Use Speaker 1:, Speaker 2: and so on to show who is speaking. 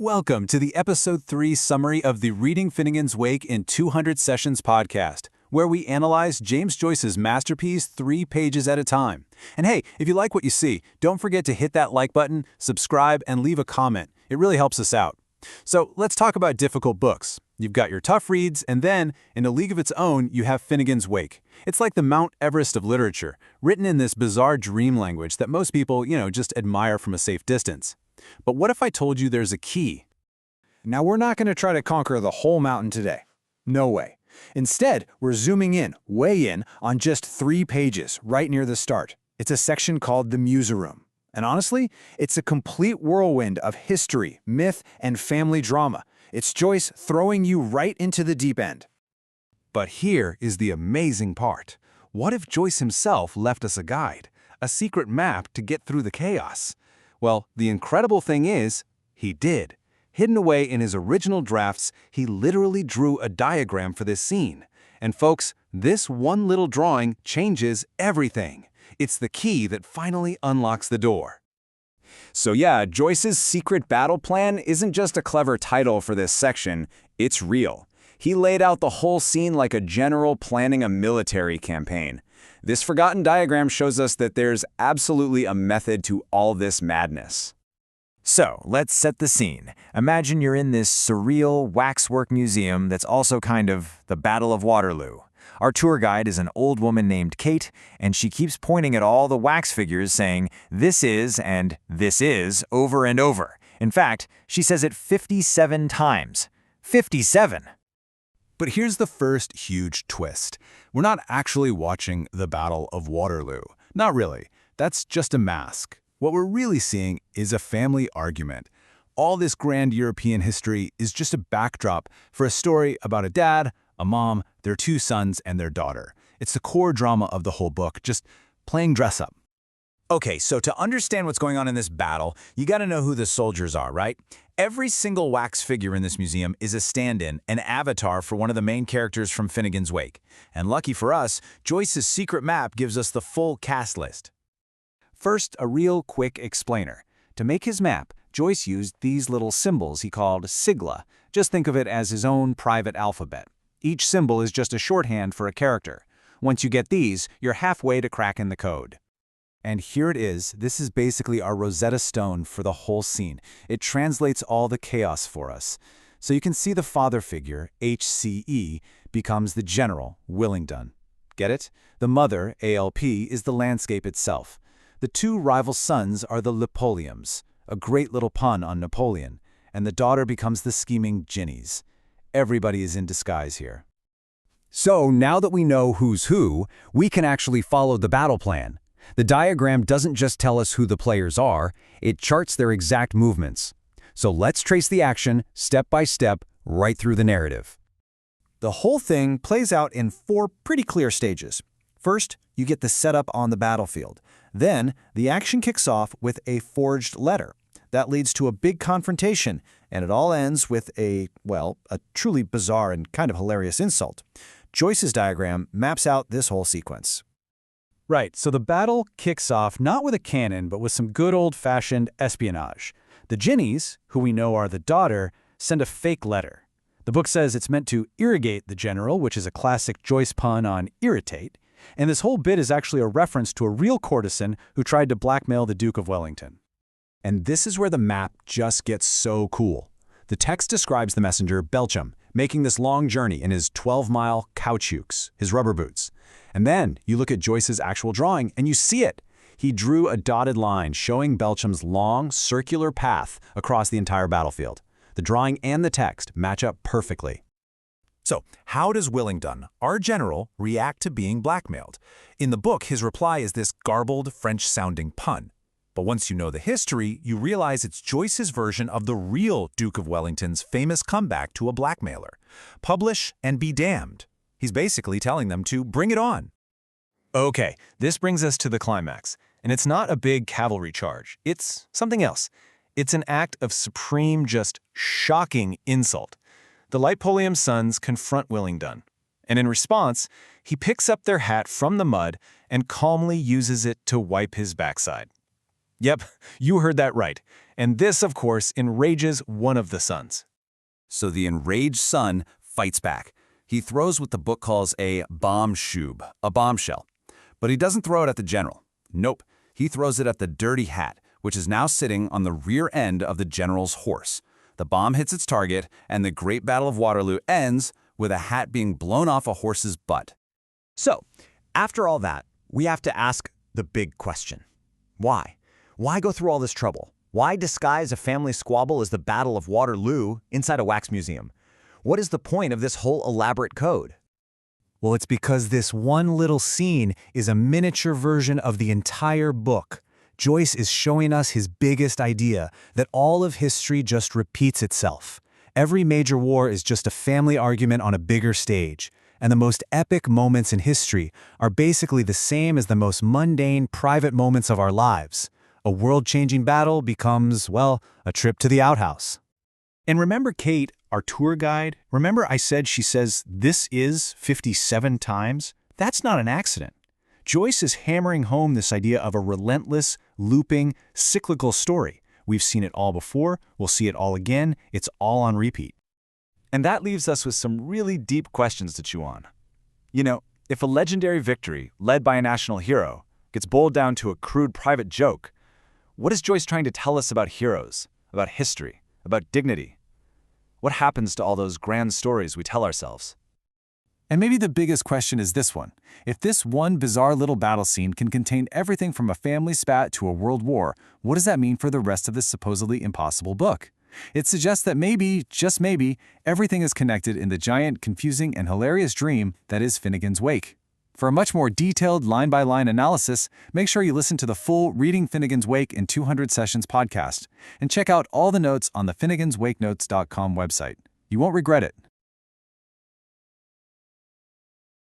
Speaker 1: Welcome to the Episode 3 summary of the Reading Finnegans Wake in 200 Sessions podcast, where we analyze James Joyce's masterpiece 3 pages at a time. And hey, if you like what you see, don't forget to hit that like button, subscribe, and leave a comment. It really helps us out. So let's talk about difficult books. You've got your tough reads, and then, in a league of its own, you have Finnegans Wake. It's like the Mount Everest of literature, written in this bizarre dream language that most people, just admire from a safe distance. But what if I told you there's a key?
Speaker 2: Now, we're not going to try to conquer the whole mountain today. No way. Instead, we're zooming in, way in, on just 3 pages, right near the start. It's a section called the Museyroom. And honestly, it's a complete whirlwind of history, myth, and family drama. It's Joyce throwing you right into the deep end.
Speaker 1: But here is the amazing part. What if Joyce himself left us a guide, a secret map to get through the chaos? Well, the incredible thing is, he did. Hidden away in his original drafts, he literally drew a diagram for this scene. And folks, this one little drawing changes everything. It's the key that finally unlocks the door.
Speaker 2: So yeah, Joyce's secret battle plan isn't just a clever title for this section, it's real. He laid out the whole scene like a general planning a military campaign. This forgotten diagram shows us that there's absolutely a method to all this madness.
Speaker 3: So, let's set the scene. Imagine you're in this surreal waxwork museum that's also kind of the Battle of Waterloo. Our tour guide is an old woman named Kate, and she keeps pointing at all the wax figures saying, "This is," and "this is," over and over. In fact, she says it 57 times. 57!
Speaker 1: But here's the first huge twist. We're not actually watching the Battle of Waterloo. Not really. That's just a mask. What we're really seeing is a family argument. All this grand European history is just a backdrop for a story about a dad, a mom, their 2 sons, and their daughter. It's the core drama of the whole book, just playing dress-up.
Speaker 3: Okay, so to understand what's going on in this battle, you gotta know who the soldiers are, right? Every single wax figure in this museum is a stand-in, an avatar for one of the main characters from Finnegans Wake. And lucky for us, Joyce's secret map gives us the full cast list.
Speaker 1: First, a real quick explainer. To make his map, Joyce used these little symbols he called sigla. Just think of it as his own private alphabet. Each symbol is just a shorthand for a character. Once you get these, you're halfway to cracking the code. And here it is. This is basically our Rosetta Stone for the whole scene. It translates all the chaos for us. So you can see the father figure, HCE, becomes the general, Wellington. Get it? The mother, ALP, is the landscape itself. The 2 rival sons are the Lepoliums, a great little pun on Napoleon, and the daughter becomes the scheming Ginnies. Everybody is in disguise here.
Speaker 2: So now that we know who's who, we can actually follow the battle plan. The diagram doesn't just tell us who the players are, it charts their exact movements. So let's trace the action, step by step, right through the narrative.
Speaker 4: The whole thing plays out in 4 pretty clear stages. First, you get the setup on the battlefield. Then, the action kicks off with a forged letter. That leads to a big confrontation, and it all ends with a truly bizarre and kind of hilarious insult. Joyce's diagram maps out this whole sequence.
Speaker 1: Right, so the battle kicks off not with a cannon, but with some good old-fashioned espionage. The Ginnies, who we know are the daughter, send a fake letter. The book says it's meant to irrigate the general, which is a classic Joyce pun on irritate. And this whole bit is actually a reference to a real courtesan who tried to blackmail the Duke of Wellington.
Speaker 2: And this is where the map just gets so cool. The text describes the messenger Belcham making this long journey in his 12-mile caoutchoucs, his rubber boots. And then you look at Joyce's actual drawing and you see it. He drew a dotted line showing Belcham's long, circular path across the entire battlefield. The drawing and the text match up perfectly.
Speaker 5: So, how does Wellington, our general, react to being blackmailed? In the book, his reply is this garbled, French-sounding pun. But once you know the history, you realize it's Joyce's version of the real Duke of Wellington's famous comeback to a blackmailer. Publish and be damned. He's basically telling them to bring it on.
Speaker 6: Okay, this brings us to the climax. And it's not a big cavalry charge. It's something else. It's an act of supreme, just shocking insult. The Lepolium sons confront Wellington. And in response, he picks up their hat from the mud and calmly uses it to wipe his backside. Yep, you heard that right. And this, of course, enrages one of the sons.
Speaker 7: So the enraged son fights back. He throws what the book calls a bombshub, a bombshell. But he doesn't throw it at the general. Nope, he throws it at the dirty hat, which is now sitting on the rear end of the general's horse. The bomb hits its target, and the Great Battle of Waterloo ends with a hat being blown off a horse's butt.
Speaker 3: So, after all that, we have to ask the big question. Why? Why go through all this trouble? Why disguise a family squabble as the Battle of Waterloo inside a wax museum? What is the point of this whole elaborate code?
Speaker 2: Well, it's because this one little scene is a miniature version of the entire book. Joyce is showing us his biggest idea, that all of history just repeats itself. Every major war is just a family argument on a bigger stage, and the most epic moments in history are basically the same as the most mundane, private moments of our lives. A world-changing battle becomes, well, a trip to the outhouse.
Speaker 1: And remember Kate, our tour guide? Remember I said she says this is 57 times? That's not an accident. Joyce is hammering home this idea of a relentless, looping, cyclical story. We've seen it all before, we'll see it all again, it's all on repeat.
Speaker 6: And that leaves us with some really deep questions to chew on. You know, if a legendary victory, led by a national hero, gets boiled down to a crude private joke, what is Joyce trying to tell us about heroes, about history, about dignity? What happens to all those grand stories we tell ourselves?
Speaker 1: And maybe the biggest question is this one. If this one bizarre little battle scene can contain everything from a family spat to a world war, what does that mean for the rest of this supposedly impossible book? It suggests that maybe, just maybe, everything is connected in the giant, confusing, and hilarious dream that is Finnegans Wake. For a much more detailed line-by-line analysis, make sure you listen to the full Reading Finnegans Wake in 200 Sessions podcast, and check out all the notes on the FinnegansWakeNotes.com website. You won't regret it.